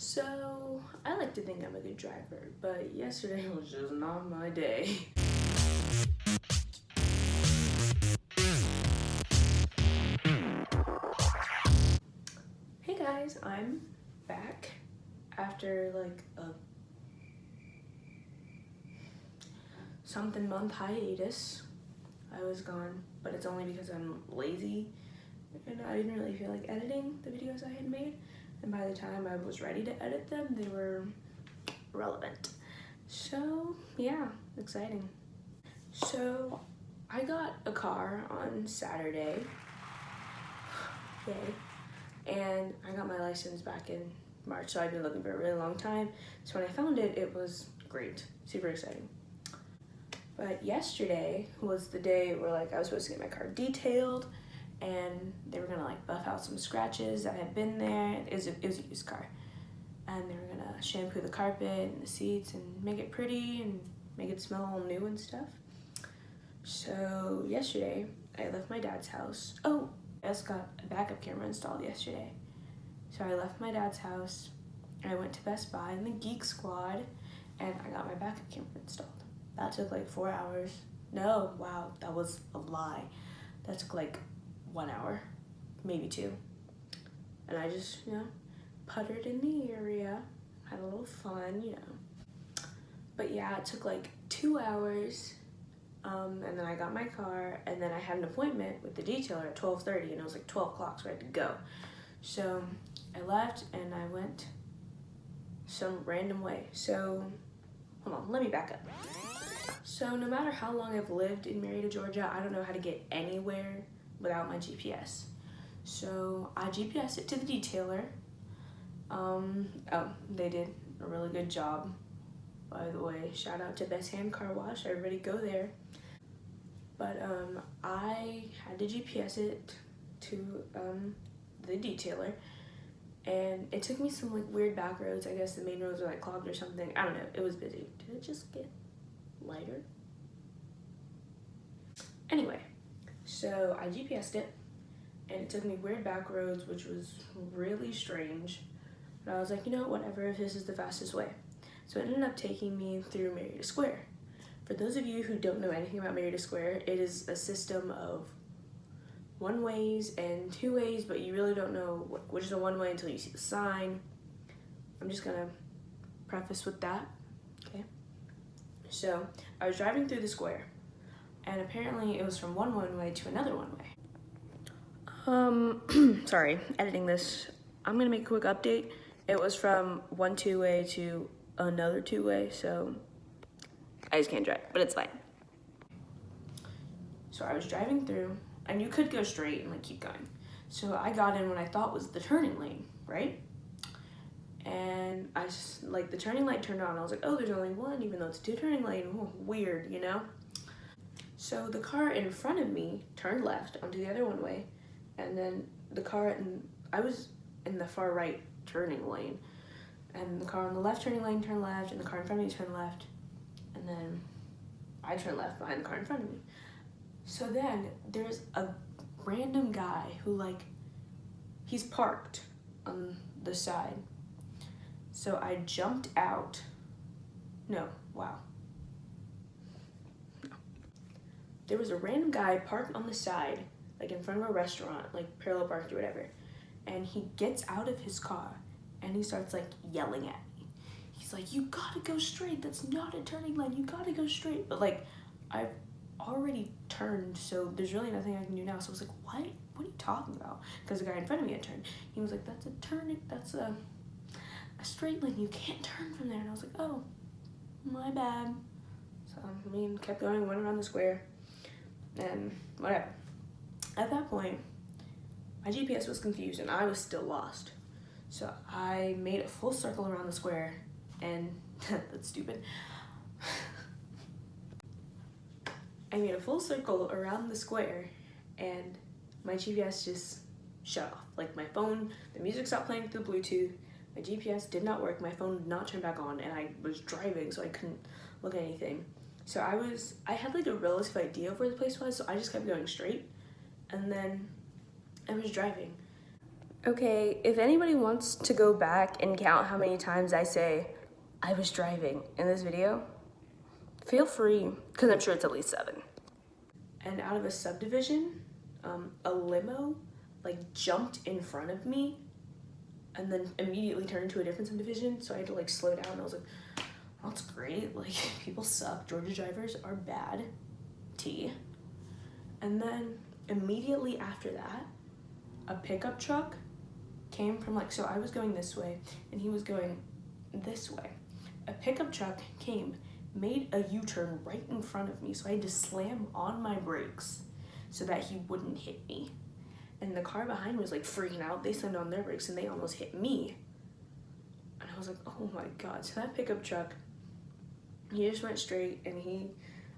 So, I like to think I'm a good driver, but yesterday was just not my day. Hey guys, I'm back after like a something month hiatus. I was gone, but it's only because I'm lazy and I didn't really feel like editing the videos I had made. And by the time I was ready to edit them, they were relevant. So yeah, exciting. So I got a car on Saturday, yay, and I got my license back in March, so I've been looking for a really long time. So when I found it, it was great, super exciting. But yesterday was the day where like I was supposed to get my car detailed, and they were gonna like buff out some scratches that had been there. It was a used car, and they were gonna shampoo the carpet and the seats and make it pretty and make it smell all new and stuff. So yesterday I left my dad's house. Oh, I also got a backup camera installed yesterday. So I left my dad's house, I went to Best Buy in the Geek Squad, and I got my backup camera installed. That took like 4 hours. No, wow, that was a lie. That took like 1 hour, maybe 2. And I just, puttered in the area, had a little fun, But yeah, it took like 2 hours, and then I got my car, and then I had an appointment with the detailer at 12:30, and it was like 12 o'clock, so I had to go. So I left, and I went some random way. So, hold on, let me back up. So no matter how long I've lived in Marietta, Georgia, I don't know how to get anywhere without my GPS. So I GPSed it to the detailer. They did a really good job, by the way. Shout out to Best Hand Car Wash, everybody go there. But I had to GPS it to the detailer, and it took me some like weird back roads. I guess the main roads were like clogged or something. I don't know, it was busy. Did it just get lighter? Anyway, so I GPSed it, and it took me weird back roads, which was really strange. But I was like, whatever, if this is the fastest way. So it ended up taking me through Marietta Square. For those of you who don't know anything about Marietta Square, it is a system of one-ways and two-ways, but you really don't know which is a one-way until you see the sign. I'm just gonna preface with that, okay? So I was driving through the square, and apparently it was from one-way to another one-way. Sorry, editing this. I'm gonna make a quick update. It was from one two-way to another two-way, so I just can't drive, but it's fine. So I was driving through, and you could go straight and like keep going. So I got in what I thought was the turning lane, right? And I just, like, the turning light turned on. I was like, oh, there's only one, even though it's a 2 turning lane. Ooh, weird, So the car in front of me turned left onto the other one-way, and then I was in the far right turning lane, and the car on the left turning lane turned left, and the car in front of me turned left, and then I turned left behind the car in front of me. So then there's a random guy who, like, he's parked on the side. So I jumped out. No, wow. No. There was a random guy parked on the side, like in front of a restaurant, like parallel parked or whatever. And he gets out of his car and he starts like yelling at me. He's like, you gotta go straight. That's not a turning lane. You gotta go straight. But like, I've already turned, so there's really nothing I can do now. So I was like, what? What are you talking about? Because the guy in front of me had turned. He was like, that's a straight lane, you can't turn from there. And I was like, oh, my bad. So kept going, went around the square, and whatever. At that point, my GPS was confused and I was still lost. So I made a full circle around the square, and that's stupid. I made a full circle around the square, and my GPS just shut off. Like my phone, the music stopped playing through Bluetooth, my GPS did not work, my phone did not turn back on, and I was driving, so I couldn't look at anything. So I had like a relative idea of where the place was, so I just kept going straight, and then I was driving. Okay, if anybody wants to go back and count how many times I say I was driving in this video, feel free, because I'm sure it's at least 7. And out of a subdivision, a limo like jumped in front of me and then immediately turned into a different subdivision, so I had to like slow down. I was like, well, that's great, like people suck, Georgia drivers are bad, T. And then immediately after that, a pickup truck came from like, so I was going this way and he was going this way. A pickup truck came, made a U-turn right in front of me, so I had to slam on my brakes so that he wouldn't hit me. And the car behind was like freaking out. They slammed on their brakes and they almost hit me. And I was like, oh my God. So that pickup truck, he just went straight and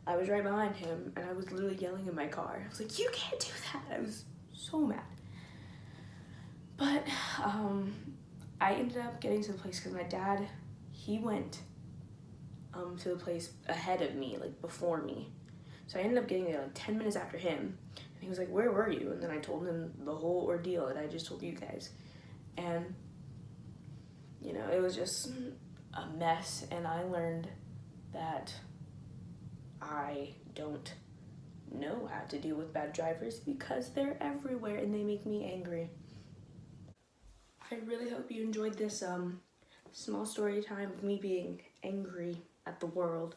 I was right behind him and I was literally yelling in my car. I was like, you can't do that. I was so mad. But I ended up getting to the place because my dad, he went to the place ahead of me, like before me. So I ended up getting there like 10 minutes after him. And he was like, where were you? And then I told him the whole ordeal that I just told you guys. And, you know, it was just a mess. And I learned that I don't know how to deal with bad drivers because they're everywhere and they make me angry. I really hope you enjoyed this small story time of me being angry at the world.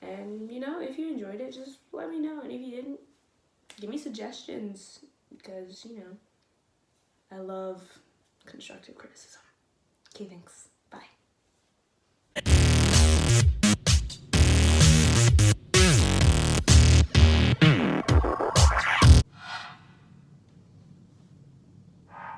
And, you know, if you enjoyed it, just let me know. And if you didn't, give me suggestions because, you know, I love constructive criticism. Okay, thanks.